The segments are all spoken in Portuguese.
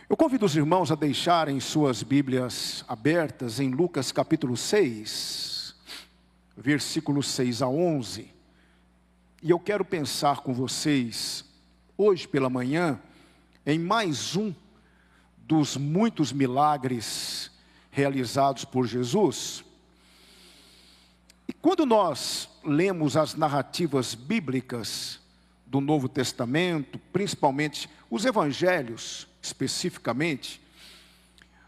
Eu convido os irmãos a deixarem suas Bíblias abertas em Lucas capítulo 6, versículos 6 a 11. E eu quero pensar com vocês, hoje pela manhã, em mais um dos muitos milagres realizados por Jesus. E quando nós lemos as narrativas bíblicas do Novo Testamento, principalmente os evangelhos especificamente,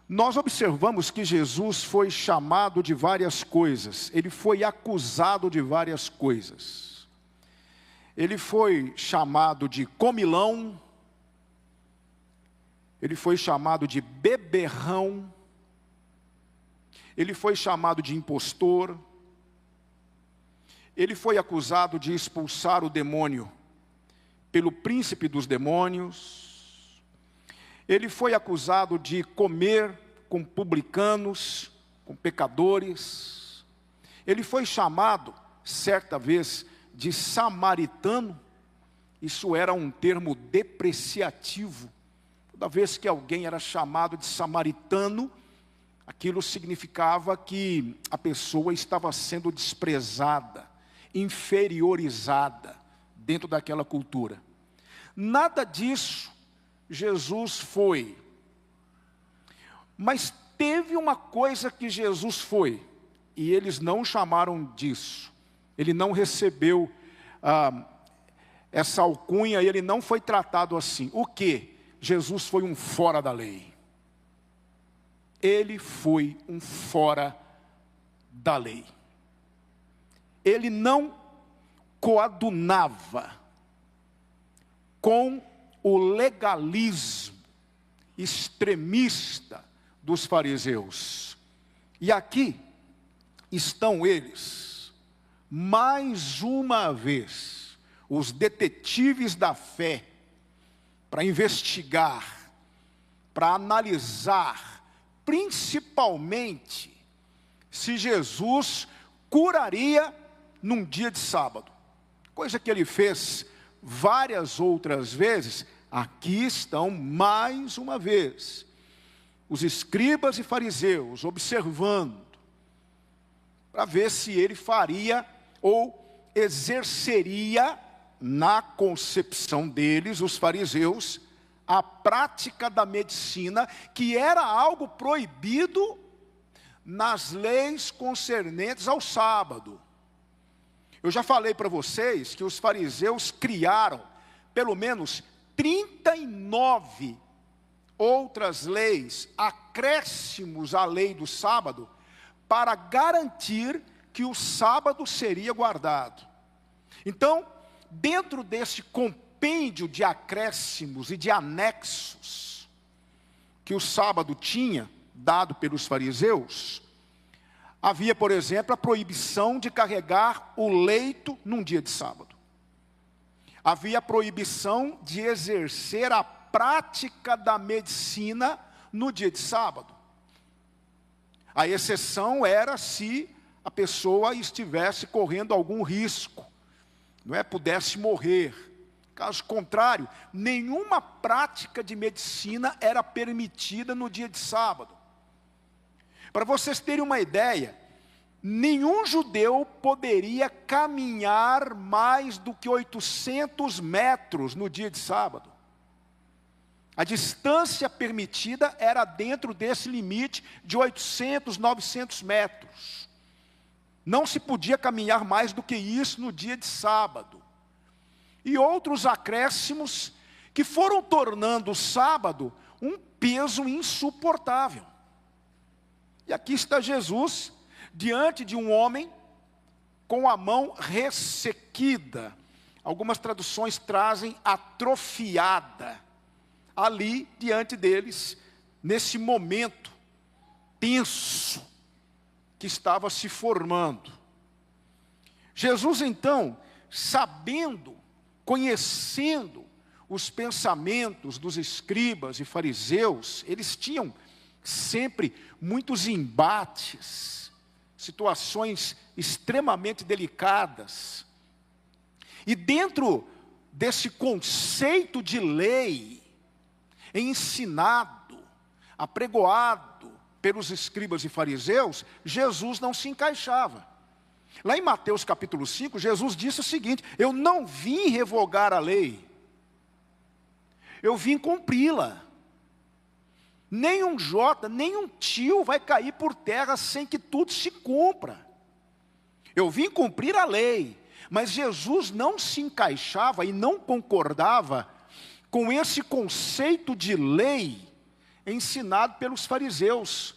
nós observamos que Jesus foi chamado de várias coisas, ele foi acusado de várias coisas. Ele foi chamado de comilão, ele foi chamado de beberrão, ele foi chamado de impostor, ele foi acusado de expulsar o demônio pelo príncipe dos demônios, ele foi acusado de comer com publicanos, com pecadores, ele foi chamado, certa vez, de samaritano. Isso era um termo depreciativo. Toda vez que alguém era chamado de samaritano, aquilo significava que a pessoa estava sendo desprezada, inferiorizada dentro daquela cultura. Nada disso Jesus foi. Mas teve uma coisa que Jesus foi, e eles não chamaram disso. Ele não recebeu essa alcunha, e ele não foi tratado assim. O quê? Jesus foi um fora da lei. Ele foi um fora da lei. Ele não coadunava com o legalismo extremista dos fariseus. E aqui estão eles, mais uma vez, os detetives da fé, para investigar, para analisar, principalmente, se Jesus curaria num dia de sábado. Coisa que ele fez várias outras vezes. Aqui estão mais uma vez os escribas e fariseus observando, para ver se ele faria ou exerceria, na concepção deles, os fariseus, a prática da medicina, que era algo proibido nas leis concernentes ao sábado. Eu já falei para vocês que os fariseus criaram pelo menos 39 outras leis, acréscimos à lei do sábado, para garantir que o sábado seria guardado. Então, dentro desse compêndio de acréscimos e de anexos que o sábado tinha, dado pelos fariseus, havia, por exemplo, a proibição de carregar o leito num dia de sábado. Havia a proibição de exercer a prática da medicina no dia de sábado. A exceção era se a pessoa estivesse correndo algum risco, pudesse morrer. Caso contrário, nenhuma prática de medicina era permitida no dia de sábado. Para vocês terem uma ideia, nenhum judeu poderia caminhar mais do que 800 metros no dia de sábado. A distância permitida era dentro desse limite de 800, 900 metros. Não se podia caminhar mais do que isso no dia de sábado. E outros acréscimos que foram tornando o sábado um peso insuportável. E aqui está Jesus, diante de um homem com a mão ressequida. Algumas traduções trazem atrofiada. Ali, diante deles, nesse momento tenso que estava se formando. Jesus, então, sabendo, conhecendo os pensamentos dos escribas e fariseus, eles tinham sempre muitos embates, situações extremamente delicadas. E dentro desse conceito de lei, ensinado, apregoado pelos escribas e fariseus, Jesus não se encaixava. Lá em Mateus capítulo 5, Jesus disse o seguinte: eu não vim revogar a lei, eu vim cumpri-la. Nem um jota, nem um tio vai cair por terra sem que tudo se cumpra. Eu vim cumprir a lei, mas Jesus não se encaixava e não concordava com esse conceito de lei ensinado pelos fariseus,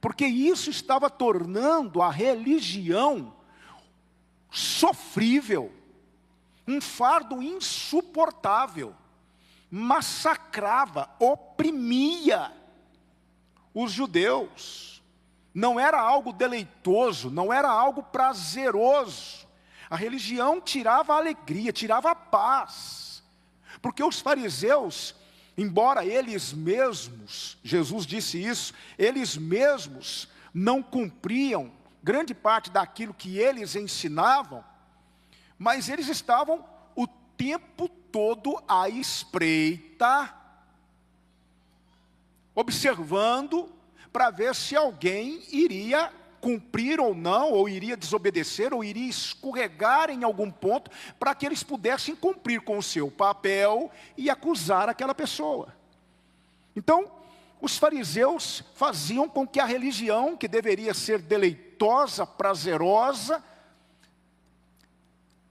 porque isso estava tornando a religião sofrível, um fardo insuportável, massacrava, oprimia os judeus. Não era algo deleitoso, não era algo prazeroso. A religião tirava a alegria, tirava a paz, porque os fariseus, embora eles mesmos, Jesus disse isso, eles mesmos não cumpriam grande parte daquilo que eles ensinavam, mas eles estavam o tempo todo à espreita, observando para ver se alguém iria cumprir ou não, ou iria desobedecer, ou iria escorregar em algum ponto, para que eles pudessem cumprir com o seu papel e acusar aquela pessoa. Então, os fariseus faziam com que a religião, que deveria ser deleitosa, prazerosa,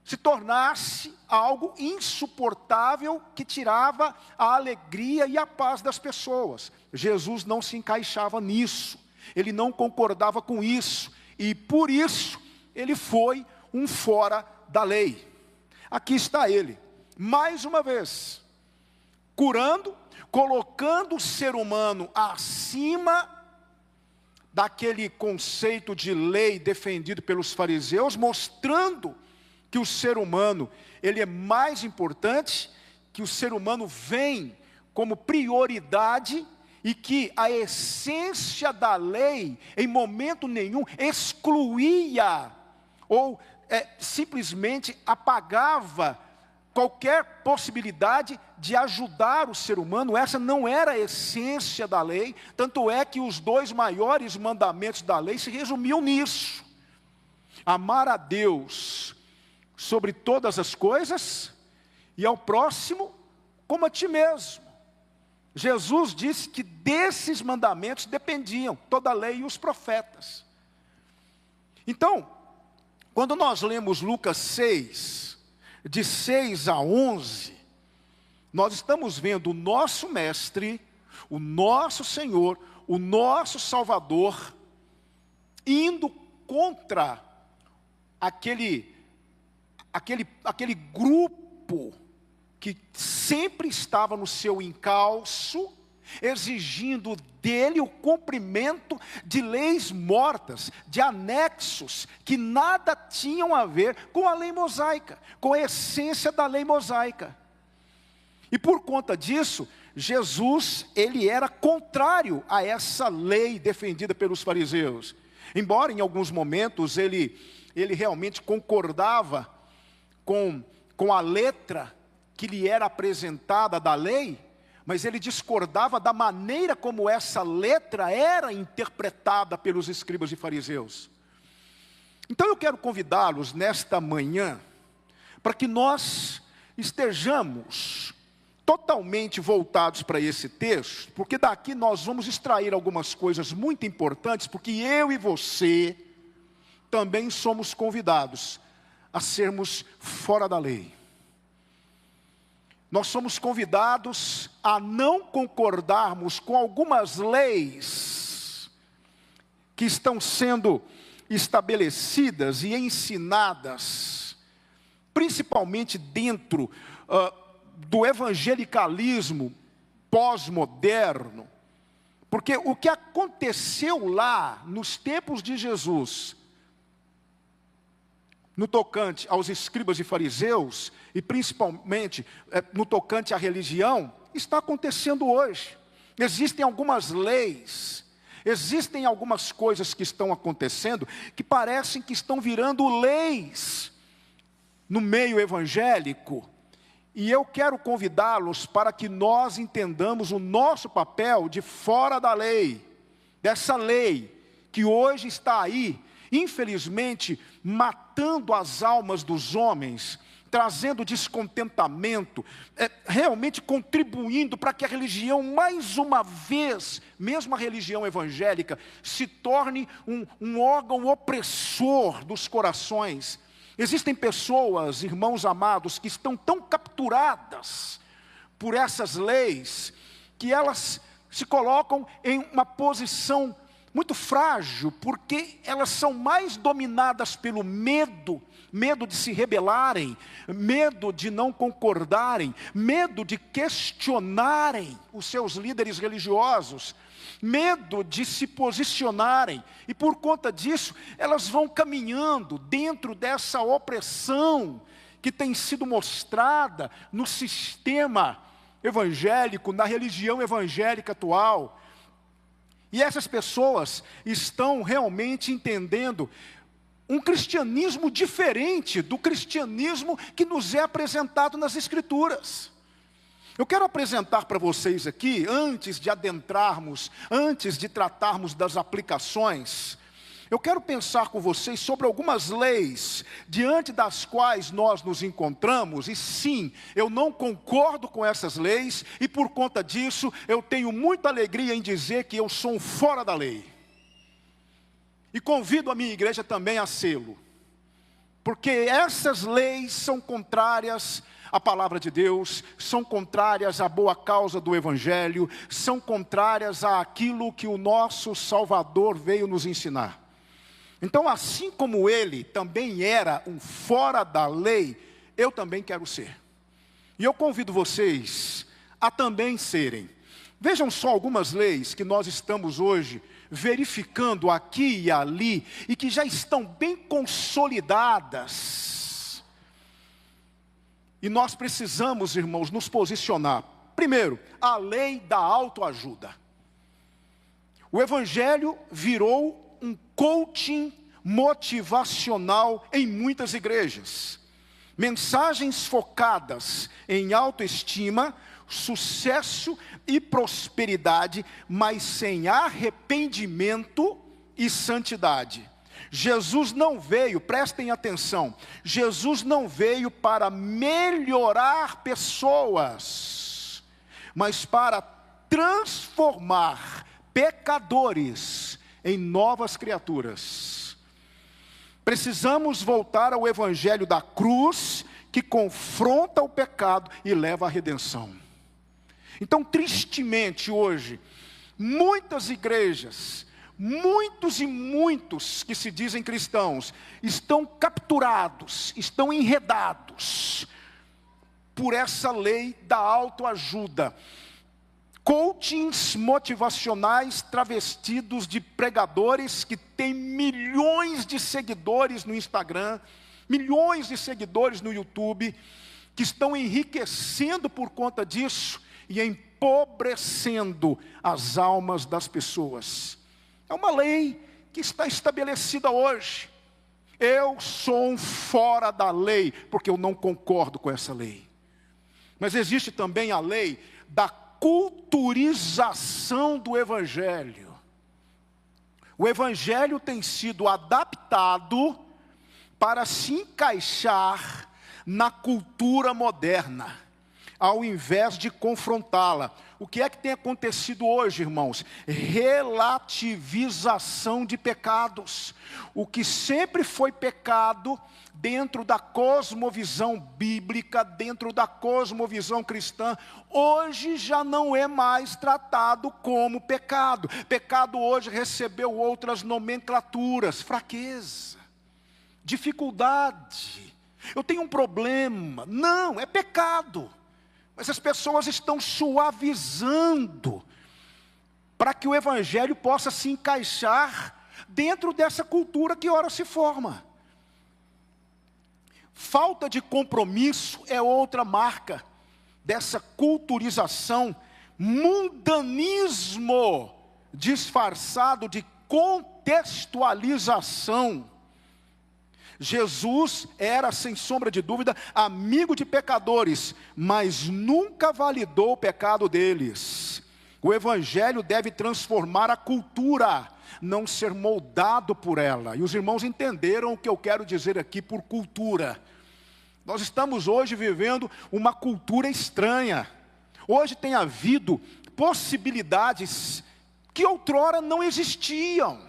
se tornasse algo insuportável que tirava a alegria e a paz das pessoas. Jesus não se encaixava nisso, ele não concordava com isso, e por isso ele foi um fora da lei. Aqui está ele, mais uma vez, curando, colocando o ser humano acima daquele conceito de lei defendido pelos fariseus, mostrando que o ser humano, ele é mais importante, que o ser humano vem como prioridade e que a essência da lei, em momento nenhum, excluía ou simplesmente apagava qualquer possibilidade de ajudar o ser humano. Essa não era a essência da lei, tanto é que os 2 maiores mandamentos da lei se resumiam nisso: amar a Deus sobre todas as coisas, e ao próximo como a ti mesmo. Jesus disse que desses mandamentos dependiam toda a lei e os profetas. Então, quando nós lemos Lucas 6, de 6 a 11, nós estamos vendo o nosso Mestre, o nosso Senhor, o nosso Salvador, indo contra aquele grupo que sempre estava no seu encalço, exigindo dele o cumprimento de leis mortas, de anexos que nada tinham a ver com a lei mosaica, com a essência da lei mosaica. E por conta disso, Jesus, ele era contrário a essa lei defendida pelos fariseus. Embora em alguns momentos ele realmente concordava com a letra que lhe era apresentada da lei, mas ele discordava da maneira como essa letra era interpretada pelos escribas e fariseus. Então eu quero convidá-los nesta manhã, para que nós estejamos totalmente voltados para esse texto, porque daqui nós vamos extrair algumas coisas muito importantes, porque eu e você também somos convidados a sermos fora da lei. Nós somos convidados a não concordarmos com algumas leis que estão sendo estabelecidas e ensinadas, principalmente dentro do evangelicalismo pós-moderno, porque o que aconteceu lá nos tempos de Jesus, no tocante aos escribas e fariseus, e principalmente no tocante à religião, está acontecendo hoje. Existem algumas leis, existem algumas coisas que estão acontecendo, que parecem que estão virando leis no meio evangélico, E eu quero convidá-los para que nós entendamos o nosso papel de fora da lei, dessa lei que hoje está aí, infelizmente, matando as almas dos homens, trazendo descontentamento, realmente contribuindo para que a religião, mais uma vez, mesmo a religião evangélica, se torne um órgão opressor dos corações. Existem pessoas, irmãos amados, que estão tão capturadas por essas leis, que elas se colocam em uma posição muito frágil, porque elas são mais dominadas pelo medo de se rebelarem, medo de não concordarem, medo de questionarem os seus líderes religiosos, medo de se posicionarem, e por conta disso, elas vão caminhando dentro dessa opressão que tem sido mostrada no sistema evangélico, na religião evangélica atual. E essas pessoas estão realmente entendendo um cristianismo diferente do cristianismo que nos é apresentado nas Escrituras. Eu quero apresentar para vocês aqui, antes de adentrarmos, antes de tratarmos das aplicações, eu quero pensar com vocês sobre algumas leis, diante das quais nós nos encontramos, e sim, eu não concordo com essas leis, e por conta disso, eu tenho muita alegria em dizer que eu sou um fora da lei. E convido a minha igreja também a sê-lo, porque essas leis são contrárias à palavra de Deus, são contrárias à boa causa do Evangelho, são contrárias àquilo que o nosso Salvador veio nos ensinar. Então, assim como ele também era um fora da lei, eu também quero ser. E eu convido vocês a também serem. Vejam só algumas leis que nós estamos hoje verificando aqui e ali, e que já estão bem consolidadas. E nós precisamos, irmãos, nos posicionar. Primeiro, a lei da autoajuda. O Evangelho virou um coaching motivacional em muitas igrejas. Mensagens focadas em autoestima, sucesso e prosperidade, mas sem arrependimento e santidade. Jesus não veio, prestem atenção, Jesus não veio para melhorar pessoas, mas para transformar pecadores em novas criaturas. Precisamos voltar ao Evangelho da cruz, que confronta o pecado e leva à redenção. Então, tristemente hoje, muitas igrejas, muitos e muitos que se dizem cristãos, estão capturados, estão enredados por essa lei da autoajuda. Coachings motivacionais travestidos de pregadores que têm milhões de seguidores no Instagram, milhões de seguidores no YouTube, que estão enriquecendo por conta disso e empobrecendo as almas das pessoas. É uma lei que está estabelecida hoje. Eu sou um fora da lei, porque eu não concordo com essa lei. Mas existe também a lei da culturização do Evangelho. O Evangelho tem sido adaptado para se encaixar na cultura moderna, ao invés de confrontá-la. O que é que tem acontecido hoje, irmãos? Relativização de pecados. O que sempre foi pecado, dentro da cosmovisão bíblica, dentro da cosmovisão cristã, hoje já não é mais tratado como pecado. Pecado hoje recebeu outras nomenclaturas: fraqueza, dificuldade, eu tenho um problema. Não, é pecado. Mas as pessoas estão suavizando para que o Evangelho possa se encaixar dentro dessa cultura que ora se forma. Falta de compromisso é outra marca dessa culturização, mundanismo disfarçado de contextualização. Jesus era, sem sombra de dúvida, amigo de pecadores, mas nunca validou o pecado deles. O Evangelho deve transformar a cultura, não ser moldado por ela. E os irmãos entenderam o que eu quero dizer aqui por cultura. Nós estamos hoje vivendo uma cultura estranha. Hoje tem havido possibilidades que outrora não existiam.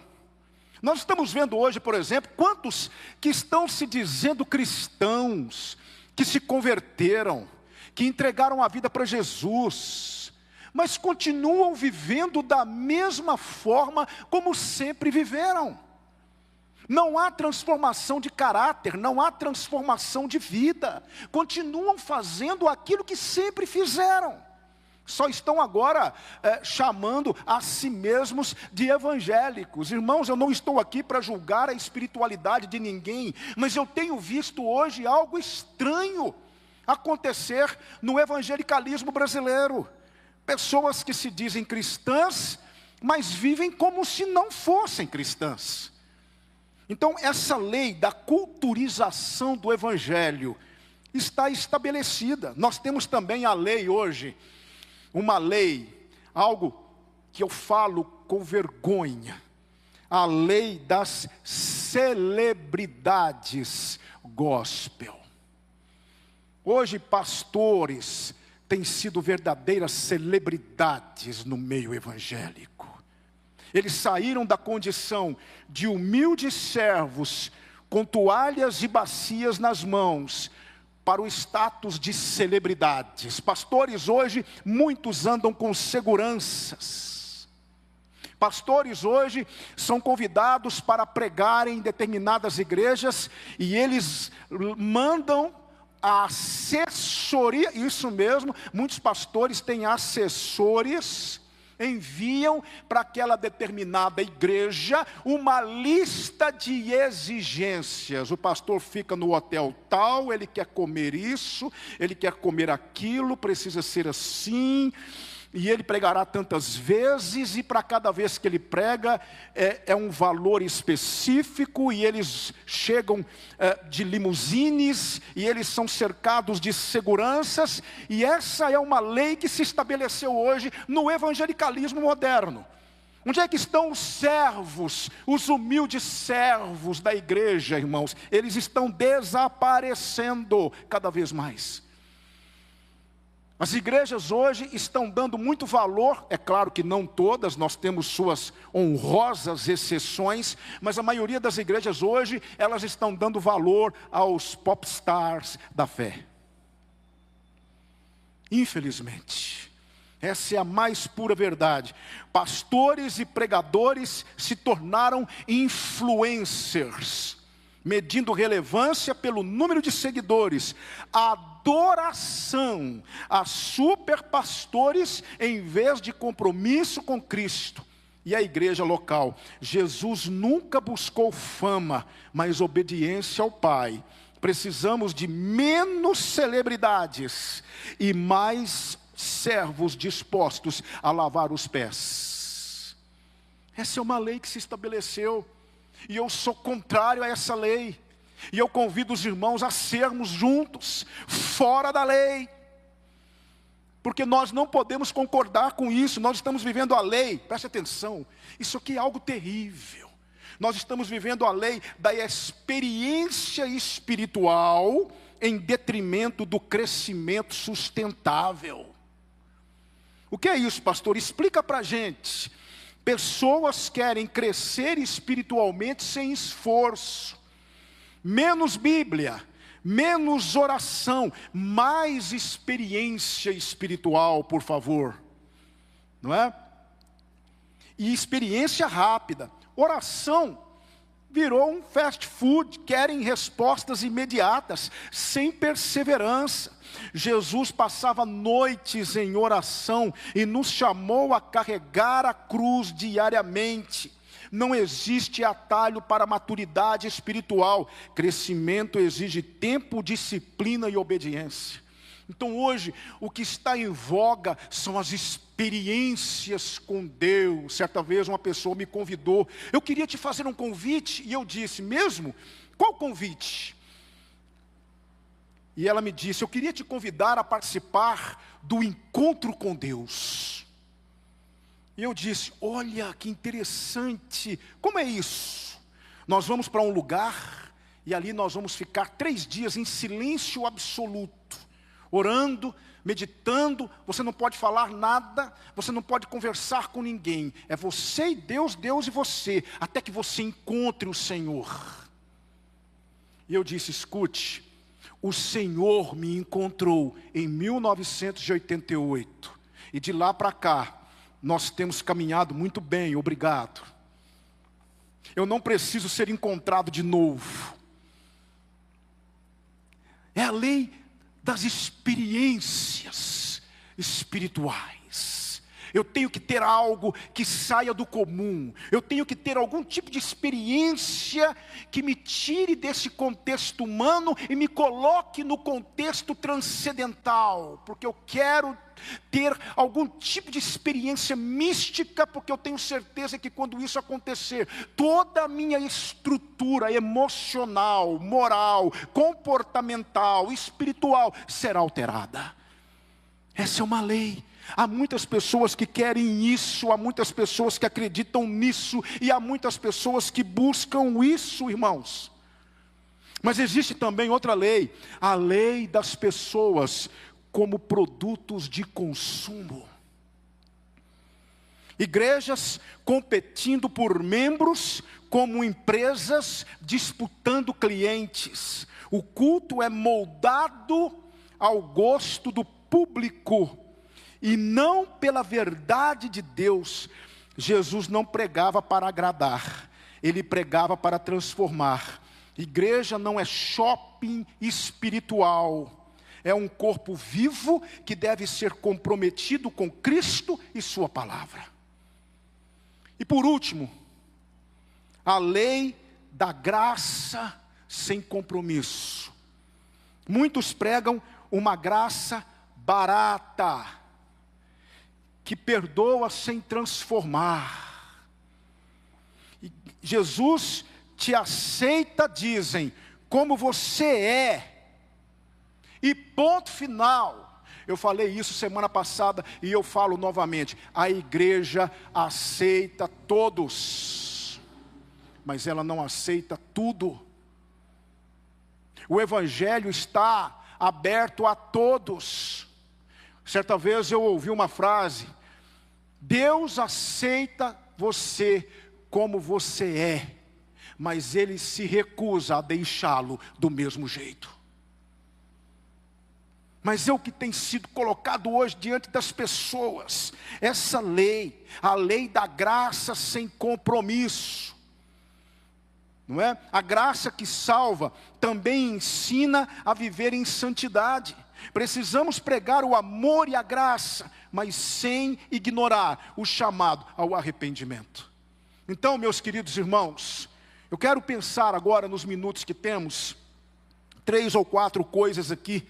Nós estamos vendo hoje, por exemplo, quantos que estão se dizendo cristãos, que se converteram, que entregaram a vida para Jesus, mas continuam vivendo da mesma forma como sempre viveram. Não há transformação de caráter, não há transformação de vida. Continuam fazendo aquilo que sempre fizeram. Só estão agora chamando a si mesmos de evangélicos. Irmãos, eu não estou aqui para julgar a espiritualidade de ninguém, mas eu tenho visto hoje algo estranho acontecer no evangelicalismo brasileiro. Pessoas que se dizem cristãs, mas vivem como se não fossem cristãs. Então, essa lei da culturização do evangelho está estabelecida. Nós temos também a lei hoje, uma lei, algo que eu falo com vergonha, a lei das celebridades gospel. Hoje pastores têm sido verdadeiras celebridades no meio evangélico. Eles saíram da condição de humildes servos com toalhas e bacias nas mãos para o status de celebridades. Pastores hoje, muitos andam com seguranças. Pastores hoje são convidados para pregar em determinadas igrejas e eles mandam a assessoria, isso mesmo, muitos pastores têm assessores, enviam para aquela determinada igreja uma lista de exigências. O pastor fica no hotel tal, ele quer comer isso, ele quer comer aquilo, precisa ser assim, e ele pregará tantas vezes, e para cada vez que ele prega, é um valor específico, e eles chegam de limusines, e eles são cercados de seguranças, e essa é uma lei que se estabeleceu hoje no evangelicalismo moderno. Onde é que estão os servos, os humildes servos da igreja, irmãos? Eles estão desaparecendo cada vez mais. As igrejas hoje estão dando muito valor, é claro que não todas, nós temos suas honrosas exceções, mas a maioria das igrejas hoje, elas estão dando valor aos popstars da fé. Infelizmente, essa é a mais pura verdade. Pastores e pregadores se tornaram influencers, medindo relevância pelo número de seguidores, adoração a superpastores em vez de compromisso com Cristo e a igreja local. Jesus nunca buscou fama, mas obediência ao Pai. Precisamos de menos celebridades e mais servos dispostos a lavar os pés. Essa é uma lei que se estabeleceu. E eu sou contrário a essa lei. E eu convido os irmãos a sermos juntos, fora da lei. Porque nós não podemos concordar com isso. Nós estamos vivendo a lei, preste atenção, isso aqui é algo terrível. Nós estamos vivendo a lei da experiência espiritual em detrimento do crescimento sustentável. O que é isso, pastor? Explica para a gente. Pessoas querem crescer espiritualmente sem esforço. Menos Bíblia, menos oração, mais experiência espiritual, por favor. Não é? E experiência rápida. Oração virou um fast food, querem respostas imediatas, sem perseverança. Jesus passava noites em oração e nos chamou a carregar a cruz diariamente. Não existe atalho para a maturidade espiritual. Crescimento exige tempo, disciplina e obediência. Então hoje, o que está em voga são as experiências com Deus. Certa vez uma pessoa me convidou, eu queria te fazer um convite, e eu disse, mesmo qual o convite? E ela me disse, eu queria te convidar a participar do encontro com Deus. E eu disse, olha que interessante, como é isso? Nós vamos para um lugar, e ali nós vamos ficar 3 dias em silêncio absoluto, orando, meditando, você não pode falar nada, você não pode conversar com ninguém, é você e Deus, Deus e você, até que você encontre o Senhor. E eu disse, escute, o Senhor me encontrou em 1988, e de lá para cá, nós temos caminhado muito bem, obrigado. Eu não preciso ser encontrado de novo. É a lei das experiências espirituais. Eu tenho que ter algo que saia do comum. Eu tenho que ter algum tipo de experiência que me tire desse contexto humano e me coloque no contexto transcendental. Porque eu quero ter algum tipo de experiência mística, porque eu tenho certeza que quando isso acontecer, toda a minha estrutura emocional, moral, comportamental, espiritual será alterada. Essa é uma lei. Há muitas pessoas que querem isso, há muitas pessoas que acreditam nisso, e há muitas pessoas que buscam isso, irmãos. Mas existe também outra lei, a lei das pessoas como produtos de consumo. Igrejas competindo por membros, como empresas disputando clientes. O culto é moldado ao gosto do público, e não pela verdade de Deus. Jesus não pregava para agradar, ele pregava para transformar. Igreja não é shopping espiritual, é um corpo vivo que deve ser comprometido com Cristo e sua palavra. E por último, a lei da graça sem compromisso. Muitos pregam uma graça barata, que perdoa sem transformar. E Jesus te aceita, dizem, como você é. E ponto final. Eu falei isso semana passada e eu falo novamente. A igreja aceita todos, mas ela não aceita tudo. O evangelho está aberto a todos. Certa vez eu ouvi uma frase: Deus aceita você como você é, mas Ele se recusa a deixá-lo do mesmo jeito. Mas é o que tem sido colocado hoje diante das pessoas, essa lei, a lei da graça sem compromisso. Não é? A graça que salva também ensina a viver em santidade. Precisamos pregar o amor e a graça, mas sem ignorar o chamado ao arrependimento. Então, meus queridos irmãos, eu quero pensar agora nos minutos que temos, 3 ou 4 coisas aqui,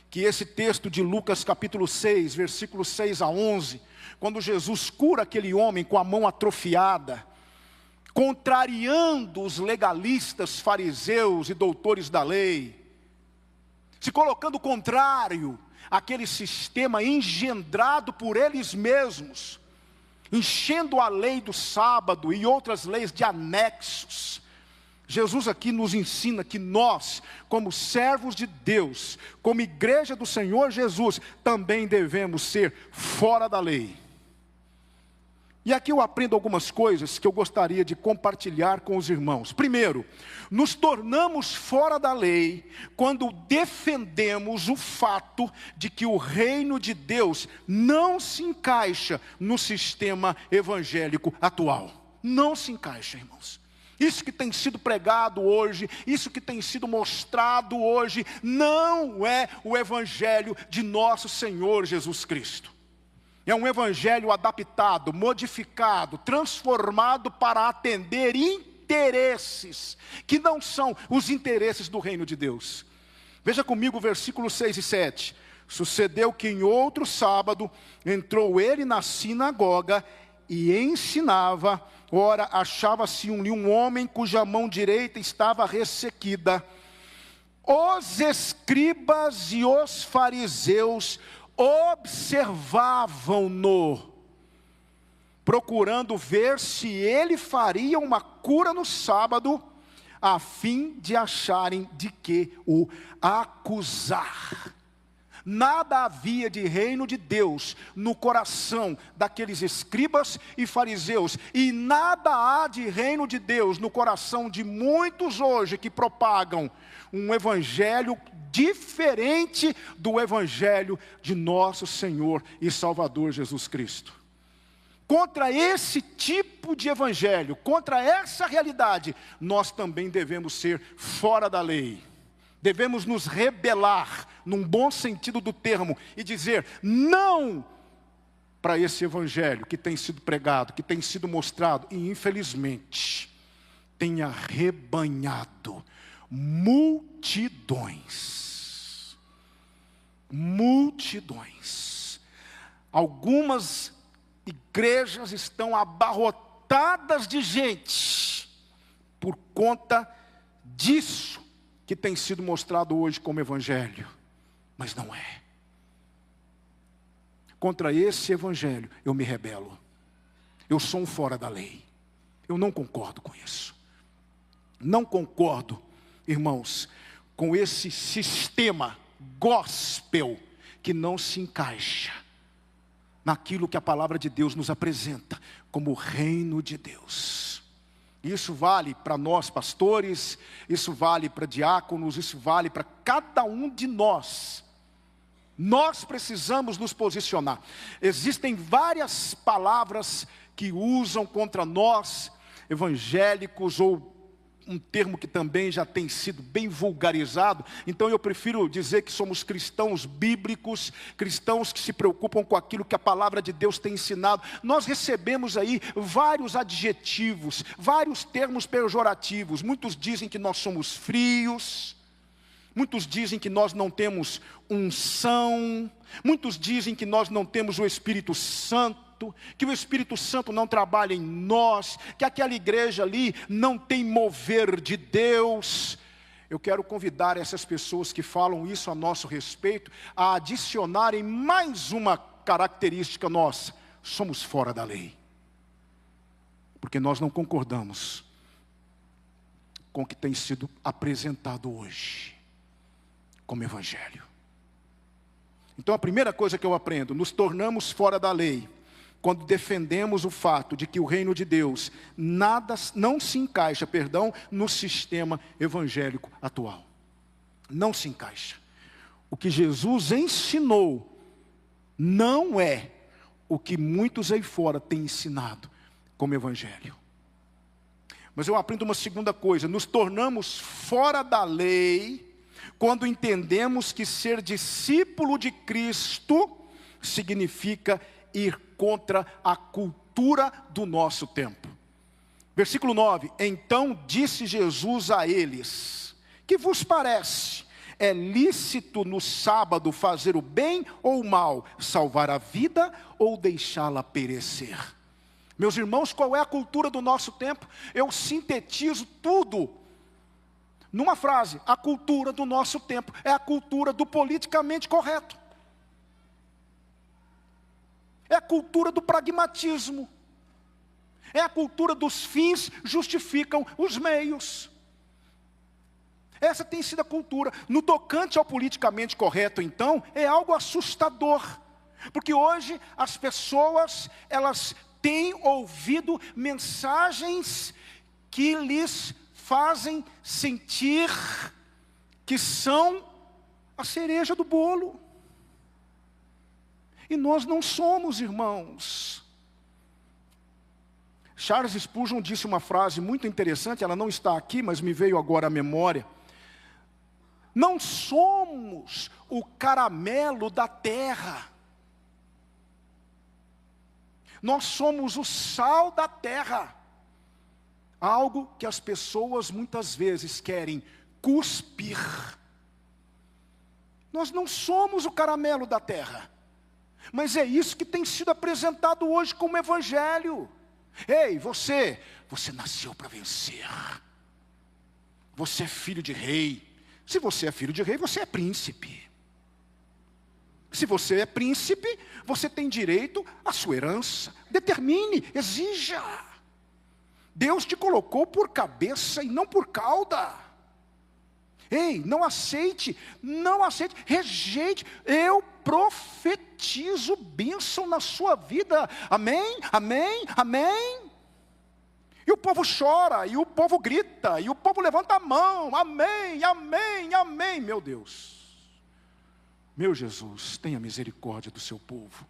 que esse texto de Lucas capítulo 6, versículos 6 a 11, quando Jesus cura aquele homem com a mão atrofiada, contrariando os legalistas, fariseus e doutores da lei, se colocando contrário àquele sistema engendrado por eles mesmos, enchendo a lei do sábado e outras leis de anexos. Jesus aqui nos ensina que nós, como servos de Deus, como igreja do Senhor Jesus, também devemos ser fora da lei. E aqui eu aprendo algumas coisas que eu gostaria de compartilhar com os irmãos. Primeiro, nos tornamos fora da lei quando defendemos o fato de que o reino de Deus não se encaixa no sistema evangélico atual. Não se encaixa, irmãos. Isso que tem sido pregado hoje, isso que tem sido mostrado hoje, não é o evangelho de nosso Senhor Jesus Cristo. É um evangelho adaptado, modificado, transformado para atender interesses que não são os interesses do reino de Deus. Veja comigo o versículo 6 e 7. Sucedeu que em outro sábado entrou ele na sinagoga e ensinava. Ora, achava-se um homem cuja mão direita estava ressequida. Os escribas e os fariseus observavam-no, procurando ver se ele faria uma cura no sábado, a fim de acharem de que o acusar. Nada havia de reino de Deus no coração daqueles escribas e fariseus, e nada há de reino de Deus no coração de muitos hoje que propagam um evangelho diferente do evangelho de nosso Senhor e Salvador Jesus Cristo. Contra esse tipo de evangelho, contra essa realidade, nós também devemos ser fora da lei. Devemos nos rebelar, num bom sentido do termo, e dizer não para esse evangelho que tem sido pregado, que tem sido mostrado, e infelizmente tem arrebanhado multidões. Multidões. Algumas igrejas estão abarrotadas de gente por conta disso que tem sido mostrado hoje como evangelho, mas não é. Contra esse evangelho eu me rebelo. Eu sou um fora da lei. Eu não concordo com isso. Não concordo, irmãos, com esse sistema gospel que não se encaixa naquilo que a palavra de Deus nos apresenta como o reino de Deus. Isso vale para nós pastores, isso vale para diáconos, isso vale para cada um de nós. Nós precisamos nos posicionar. Existem várias palavras que usam contra nós, evangélicos, ou um termo que também já tem sido bem vulgarizado. Então eu prefiro dizer que somos cristãos bíblicos, cristãos que se preocupam com aquilo que a palavra de Deus tem ensinado. Nós recebemos aí vários adjetivos, vários termos pejorativos. Muitos dizem que nós somos frios, muitos dizem que nós não temos unção, muitos dizem que nós não temos o Espírito Santo, que o Espírito Santo não trabalha em nós, que aquela igreja ali não tem mover de Deus. Eu quero convidar essas pessoas que falam isso a nosso respeito a adicionarem mais uma característica nossa: somos fora da lei, porque nós não concordamos com o que tem sido apresentado hoje como evangelho. Então a primeira coisa que eu aprendo: nos tornamos fora da lei quando defendemos o fato de que o reino de Deus não se encaixa, no sistema evangélico atual. Não se encaixa. O que Jesus ensinou não é o que muitos aí fora têm ensinado como evangelho. Mas eu aprendo uma segunda coisa: nos tornamos fora da lei quando entendemos que ser discípulo de Cristo significa ir contra a cultura do nosso tempo. Versículo 9: então disse Jesus a eles: que vos parece? É lícito no sábado fazer o bem ou o mal, salvar a vida ou deixá-la perecer? Meus irmãos, qual é a cultura do nosso tempo? Eu sintetizo tudo numa frase: a cultura do nosso tempo é a cultura do politicamente correto. É a cultura do pragmatismo. É a cultura dos fins justificam os meios. Essa tem sido a cultura. No tocante ao politicamente correto, então, é algo assustador. Porque hoje as pessoas, elas têm ouvido mensagens que lhes fazem sentir que são a cereja do bolo. E nós não somos, irmãos. Charles Spurgeon disse uma frase muito interessante, ela não está aqui, mas me veio agora à memória. Não somos o caramelo da terra. Nós somos o sal da terra. Algo que as pessoas muitas vezes querem cuspir. Nós não somos o caramelo da terra. Mas é isso que tem sido apresentado hoje como evangelho. Ei, você nasceu para vencer. Você é filho de rei. Se você é filho de rei, você é príncipe. Se você é príncipe, você tem direito à sua herança. Determine, exija. Deus te colocou por cabeça e não por cauda. Ei, não aceite, rejeite. Eu profetizo bênção na sua vida. Amém, amém, amém. E o povo chora, e o povo grita, e o povo levanta a mão. Amém, amém, amém. Meu Deus. Meu Jesus, tenha misericórdia do seu povo.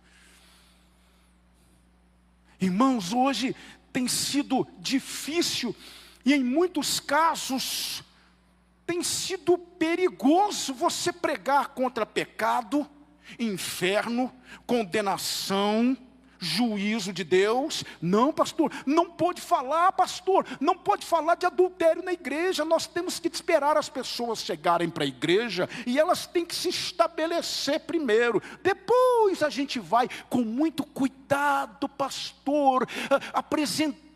Irmãos, hoje tem sido difícil e em muitos casos tem sido perigoso você pregar contra pecado, inferno, condenação, juízo de Deus. Não, pastor, não pode falar, pastor, não pode falar de adultério na igreja. Nós temos que esperar as pessoas chegarem para a igreja e elas têm que se estabelecer primeiro. Depois a gente vai com muito cuidado, pastor, apresentando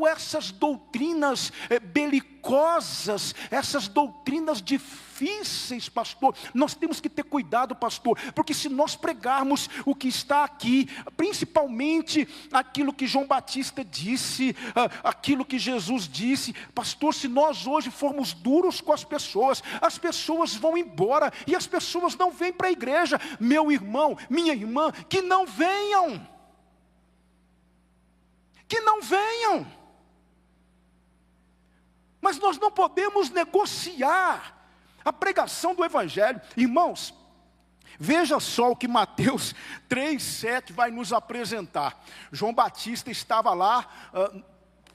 essas doutrinas belicosas, essas doutrinas difíceis, pastor. Nós temos que ter cuidado, pastor, porque se nós pregarmos o que está aqui, principalmente aquilo que João Batista disse, aquilo que Jesus disse, pastor, se nós hoje formos duros com as pessoas vão embora e as pessoas não vêm para a igreja. Meu irmão, minha irmã, que não venham. Que não venham. Mas nós não podemos negociar a pregação do evangelho. Irmãos, veja só o que Mateus 3:7 vai nos apresentar. João Batista estava lá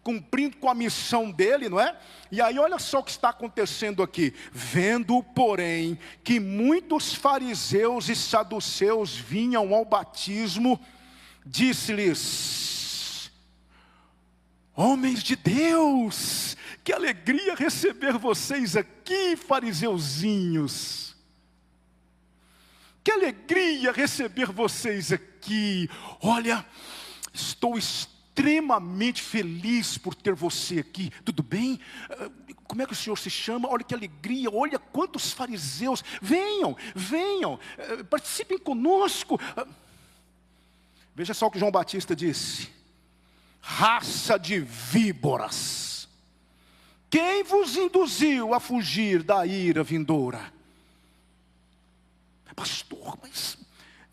cumprindo com a missão dele, não é? E aí olha só o que está acontecendo aqui. Vendo, porém, que muitos fariseus e saduceus vinham ao batismo, disse-lhes: homens de Deus, que alegria receber vocês aqui, fariseuzinhos. Que alegria receber vocês aqui. Olha, estou extremamente feliz por ter você aqui. Tudo bem? Como é que o senhor se chama? Olha que alegria, olha quantos fariseus. Venham, participem conosco. Veja só o que João Batista disse: raça de víboras, quem vos induziu a fugir da ira vindoura? Pastor, mas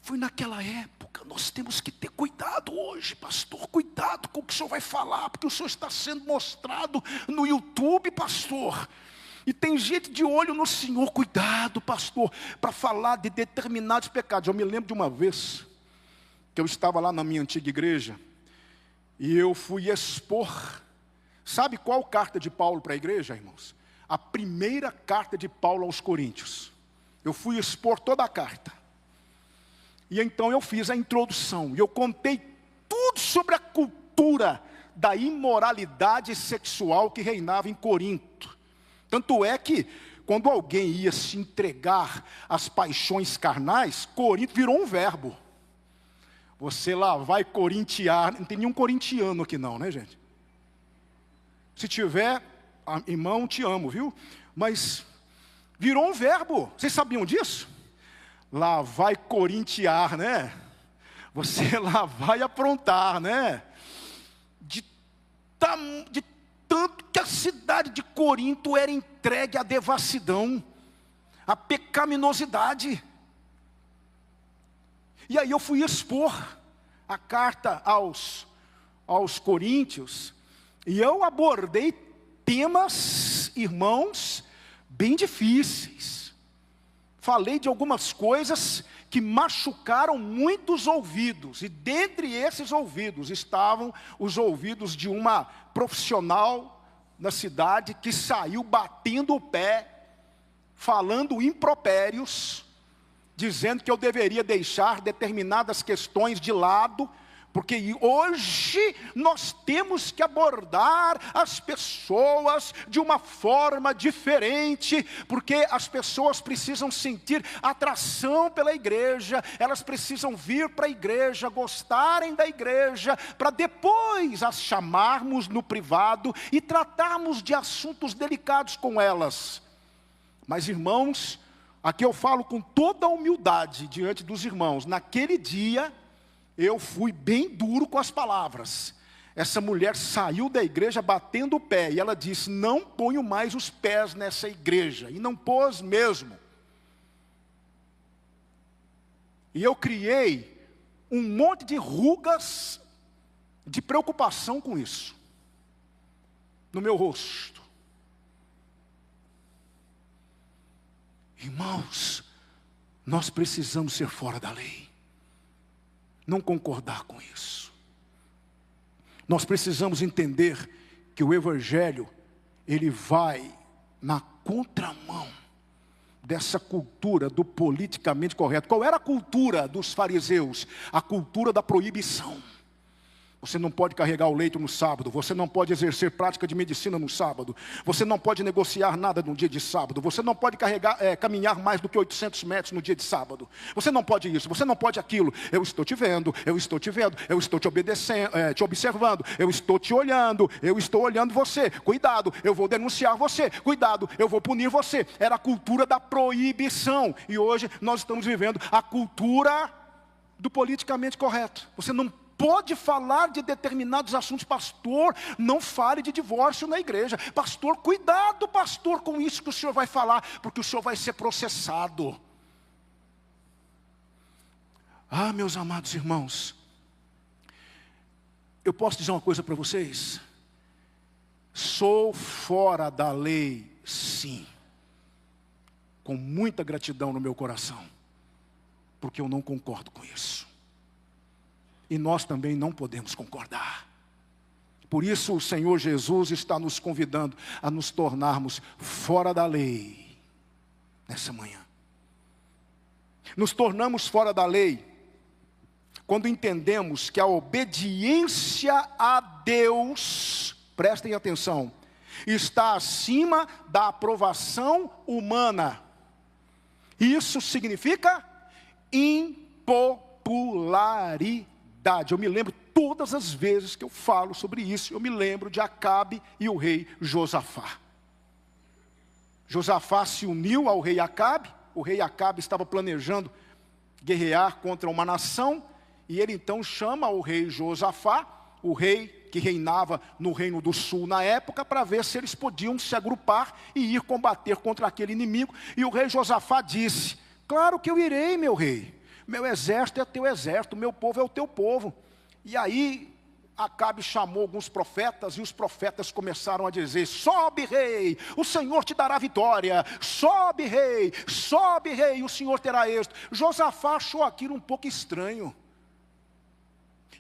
foi naquela época. Nós temos que ter cuidado hoje, pastor. Cuidado com o que o senhor vai falar, porque o senhor está sendo mostrado no YouTube, pastor. E tem gente de olho no senhor. Cuidado, pastor, para falar de determinados pecados. Eu me lembro de uma vez que eu estava lá na minha antiga igreja e eu fui expor. Sabe qual carta de Paulo para a igreja, irmãos? A primeira carta de Paulo aos Coríntios. Eu fui expor toda a carta. E então eu fiz a introdução. E eu contei tudo sobre a cultura da imoralidade sexual que reinava em Corinto. Tanto é que, quando alguém ia se entregar às paixões carnais, Corinto virou um verbo. Você lá vai corintiar. Não tem nenhum corintiano aqui não, né, gente? Se tiver, irmão, te amo, viu? Mas virou um verbo. Vocês sabiam disso? Lá vai corintiar, né? Você lá vai aprontar, né? De tanto que a cidade de Corinto era entregue à devassidão, à pecaminosidade. E aí eu fui expor a carta aos Coríntios, e eu abordei temas, irmãos, bem difíceis. Falei de algumas coisas que machucaram muitos ouvidos, e dentre esses ouvidos estavam os ouvidos de uma profissional na cidade que saiu batendo o pé, falando impropérios, dizendo que eu deveria deixar determinadas questões de lado, Porque hoje nós temos que abordar as pessoas de uma forma diferente, porque as pessoas precisam sentir atração pela igreja, elas precisam vir para a igreja, gostarem da igreja, para depois as chamarmos no privado e tratarmos de assuntos delicados com elas. Mas irmãos, aqui eu falo com toda a humildade diante dos irmãos, naquele dia eu fui bem duro com as palavras. Essa mulher saiu da igreja batendo o pé, e ela disse, não ponho mais os pés nessa igreja, e não pôs mesmo. E eu criei um monte de rugas de preocupação com isso, no meu rosto. Irmãos, nós precisamos ser fora da lei, não concordar com isso. Nós precisamos entender que o Evangelho, ele vai na contramão dessa cultura do politicamente correto. Qual era a cultura dos fariseus? A cultura da proibição. Você não pode carregar o leito no sábado, você não pode exercer prática de medicina no sábado, você não pode negociar nada no dia de sábado, você não pode caminhar mais do que 800 metros no dia de sábado, você não pode isso, você não pode aquilo. Eu estou te vendo, eu estou te vendo, eu estou te obedecendo, te observando, eu estou te olhando, eu estou olhando você, cuidado, eu vou denunciar você, cuidado, eu vou punir você. Era a cultura da proibição, e hoje nós estamos vivendo a cultura do politicamente correto. Você não pode falar de determinados assuntos. Pastor, não fale de divórcio na igreja. Pastor, cuidado, pastor, com isso que o senhor vai falar, porque o senhor vai ser processado. Ah, meus amados irmãos, eu posso dizer uma coisa para vocês? Sou fora da lei, sim, com muita gratidão no meu coração, porque eu não concordo com isso. E nós também não podemos concordar. Por isso o Senhor Jesus está nos convidando a nos tornarmos fora da lei nessa manhã. Nos tornamos fora da lei quando entendemos que a obediência a Deus, prestem atenção, está acima da aprovação humana. Isso significa impopularidade. Eu me lembro todas as vezes que eu falo sobre isso, eu me lembro de Acabe e o rei Josafá. Josafá se uniu ao rei Acabe, o rei Acabe estava planejando guerrear contra uma nação, e ele então chama o rei Josafá, o rei que reinava no reino do sul na época, para ver se eles podiam se agrupar e ir combater contra aquele inimigo. E o rei Josafá disse, claro que eu irei, meu rei. Meu exército é teu exército, meu povo é o teu povo. E aí Acabe chamou alguns profetas, e os profetas começaram a dizer, sobe rei, o Senhor te dará vitória, sobe rei, o Senhor terá êxito. Josafá achou aquilo um pouco estranho.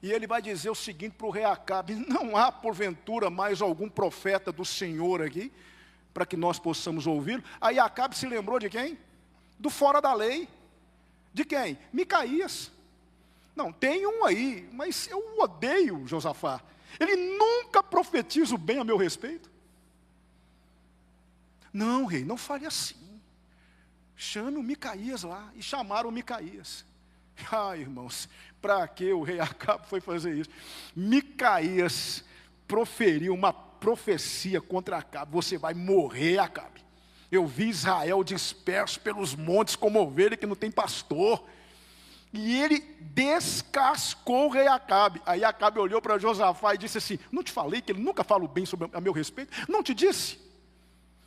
E ele vai dizer o seguinte para o rei Acabe, não há porventura mais algum profeta do Senhor aqui, para que nós possamos ouvi-lo? Aí Acabe se lembrou de quem? Do fora da lei. De quem? Micaías. Não, tem um aí, mas eu odeio Josafá. Ele nunca profetiza o bem a meu respeito. Não, rei, não fale assim. Chame o Micaías lá. E chamaram o Micaías. Ah, irmãos, para que o rei Acabe foi fazer isso? Micaías proferiu uma profecia contra Acabe. Você vai morrer, Acabe. Eu vi Israel disperso pelos montes como ovelha que não tem pastor. E ele descascou o rei Acabe. Aí Acabe olhou para Josafá e disse assim, não te falei que ele nunca fala o bem a meu respeito? Não te disse?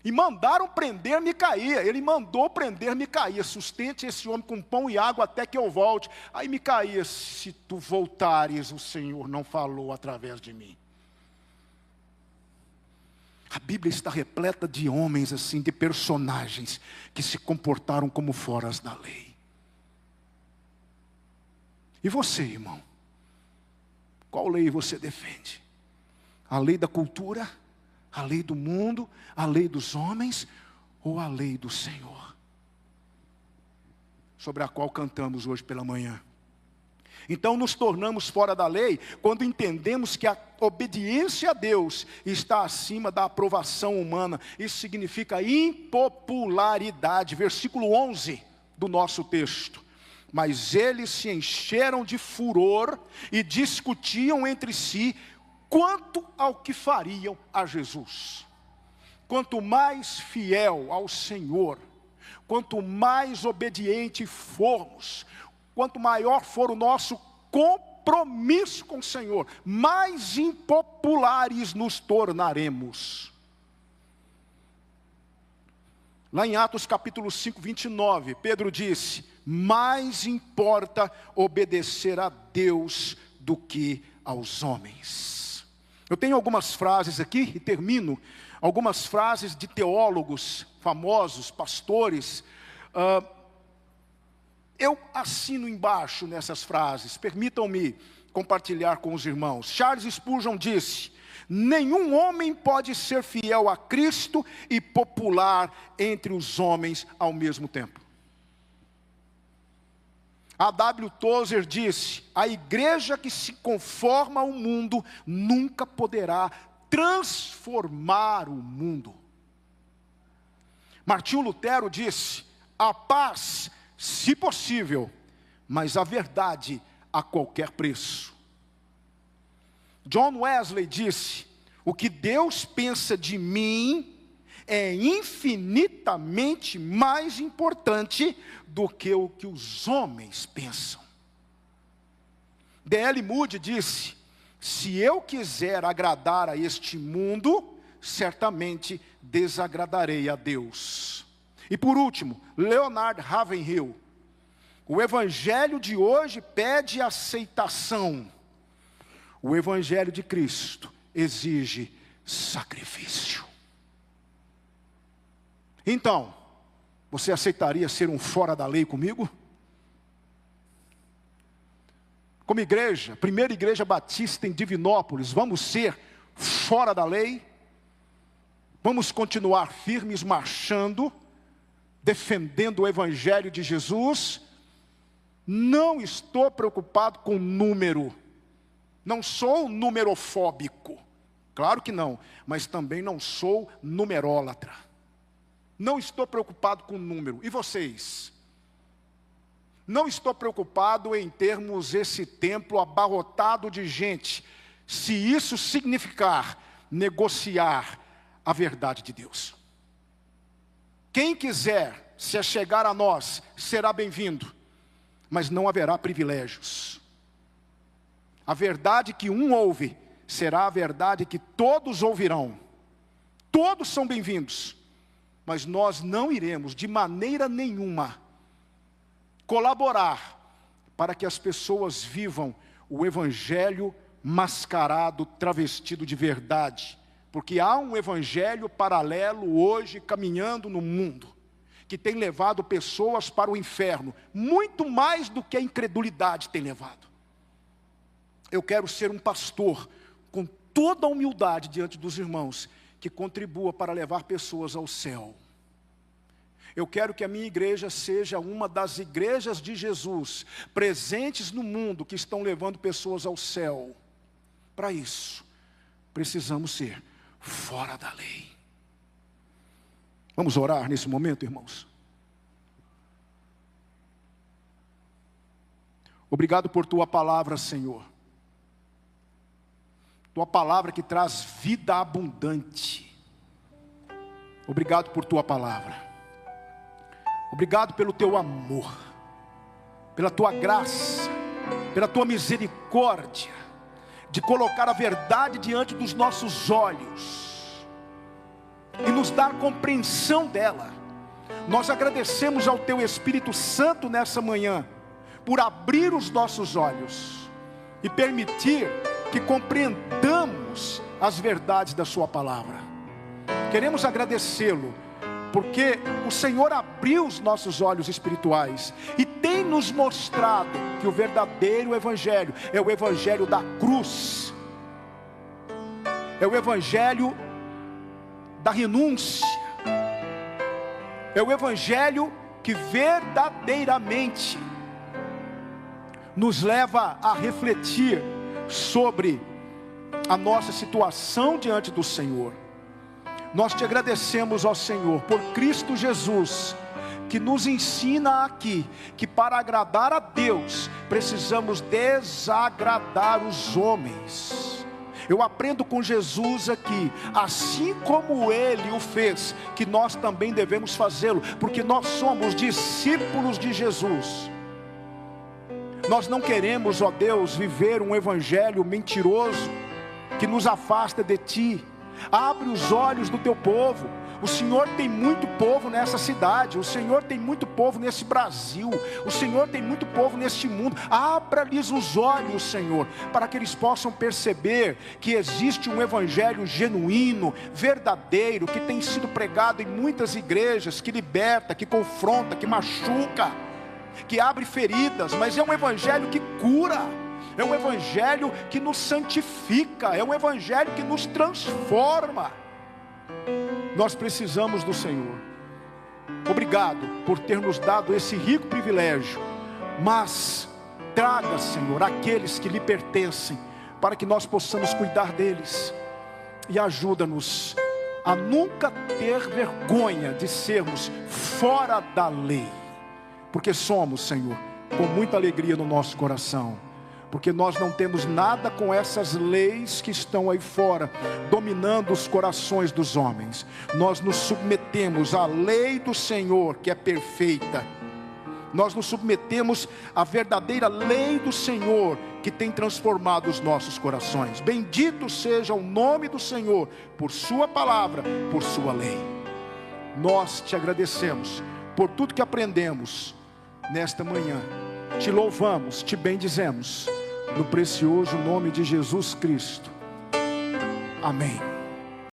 E mandaram prender Micaías. Ele mandou prender Micaías. Sustente esse homem com pão e água até que eu volte. Aí Micaías, se tu voltares, o Senhor não falou através de mim. A Bíblia está repleta de homens assim, de personagens que se comportaram como foras da lei. E você, irmão? Qual lei você defende? A lei da cultura? A lei do mundo? A lei dos homens? Ou a lei do Senhor? Sobre a qual cantamos hoje pela manhã. Então nos tornamos fora da lei quando entendemos que a obediência a Deus está acima da aprovação humana. Isso significa impopularidade. Versículo 11 do nosso texto. Mas eles se encheram de furor e discutiam entre si quanto ao que fariam a Jesus. Quanto mais fiel ao Senhor, quanto mais obediente formos, quanto maior for o nosso compromisso com o Senhor, mais impopulares nos tornaremos. Lá em Atos capítulo 5, 29, Pedro disse: mais importa obedecer a Deus do que aos homens. Eu tenho algumas frases aqui, e termino, algumas frases de teólogos famosos, pastores. Eu assino embaixo nessas frases, permitam-me compartilhar com os irmãos. Charles Spurgeon disse: nenhum homem pode ser fiel a Cristo e popular entre os homens ao mesmo tempo. A W. Tozer disse: a igreja que se conforma ao mundo nunca poderá transformar o mundo. Martinho Lutero disse: a paz, se possível, mas a verdade a qualquer preço. John Wesley disse: o que Deus pensa de mim é infinitamente mais importante do que o que os homens pensam. D.L. Moody disse: se eu quiser agradar a este mundo, certamente desagradarei a Deus. E por último, Leonard Ravenhill: o evangelho de hoje pede aceitação. O evangelho de Cristo exige sacrifício. Então, você aceitaria ser um fora da lei comigo? Como igreja, primeira igreja batista em Divinópolis, vamos ser fora da lei? Vamos continuar firmes, marchando, defendendo o evangelho de Jesus? Não estou preocupado com número. Não sou numerofóbico. Claro que não. Mas também não sou numerólatra. Não estou preocupado com número. E vocês? Não estou preocupado em termos esse templo abarrotado de gente, se isso significar negociar a verdade de Deus. Quem quiser se achegar a nós será bem-vindo, mas não haverá privilégios. A verdade que um ouve será a verdade que todos ouvirão. Todos são bem-vindos, mas nós não iremos de maneira nenhuma colaborar para que as pessoas vivam o evangelho mascarado, travestido de verdade. Porque há um evangelho paralelo hoje caminhando no mundo, que tem levado pessoas para o inferno, muito mais do que a incredulidade tem levado. Eu quero ser um pastor com toda a humildade diante dos irmãos, que contribua para levar pessoas ao céu. Eu quero que a minha igreja seja uma das igrejas de Jesus, presentes no mundo, que estão levando pessoas ao céu. Para isso, precisamos ser fora da lei. Vamos orar nesse momento, irmãos? Obrigado por tua palavra, Senhor. Tua palavra que traz vida abundante. Obrigado por tua palavra. Obrigado pelo teu amor, pela tua graça, pela tua misericórdia, de colocar a verdade diante dos nossos olhos e nos dar compreensão dela. Nós agradecemos ao teu Espírito Santo nessa manhã, por abrir os nossos olhos e permitir que compreendamos as verdades da sua palavra. Queremos agradecê-lo, porque o Senhor abriu os nossos olhos espirituais e tem nos mostrado que o verdadeiro evangelho é o evangelho da cruz, é o evangelho da renúncia, é o evangelho que verdadeiramente nos leva a refletir sobre a nossa situação diante do Senhor. Nós te agradecemos, ó Senhor, por Cristo Jesus, que nos ensina aqui, que para agradar a Deus, precisamos desagradar os homens. Eu aprendo com Jesus aqui, assim como Ele o fez, que nós também devemos fazê-lo, porque nós somos discípulos de Jesus. Nós não queremos, ó Deus, viver um evangelho mentiroso, que nos afasta de Ti. Abre os olhos do Teu povo. O Senhor tem muito povo nessa cidade, o Senhor tem muito povo nesse Brasil, o Senhor tem muito povo neste mundo. Abra-lhes os olhos, Senhor, para que eles possam perceber que existe um evangelho genuíno, verdadeiro, que tem sido pregado em muitas igrejas, que liberta, que confronta, que machuca, que abre feridas, mas é um evangelho que cura, é um evangelho que nos santifica, é um evangelho que nos transforma. Nós precisamos do Senhor. Obrigado por ter nos dado esse rico privilégio, mas traga, Senhor, aqueles que lhe pertencem, para que nós possamos cuidar deles, e ajuda-nos a nunca ter vergonha de sermos fora da lei, porque somos, Senhor, com muita alegria no nosso coração, porque nós não temos nada com essas leis que estão aí fora, dominando os corações dos homens. Nós nos submetemos à lei do Senhor, que é perfeita. Nós nos submetemos à verdadeira lei do Senhor, que tem transformado os nossos corações. Bendito seja o nome do Senhor, por sua palavra, por sua lei. Nós te agradecemos por tudo que aprendemos nesta manhã. Te louvamos, te bendizemos, no precioso nome de Jesus Cristo. Amém.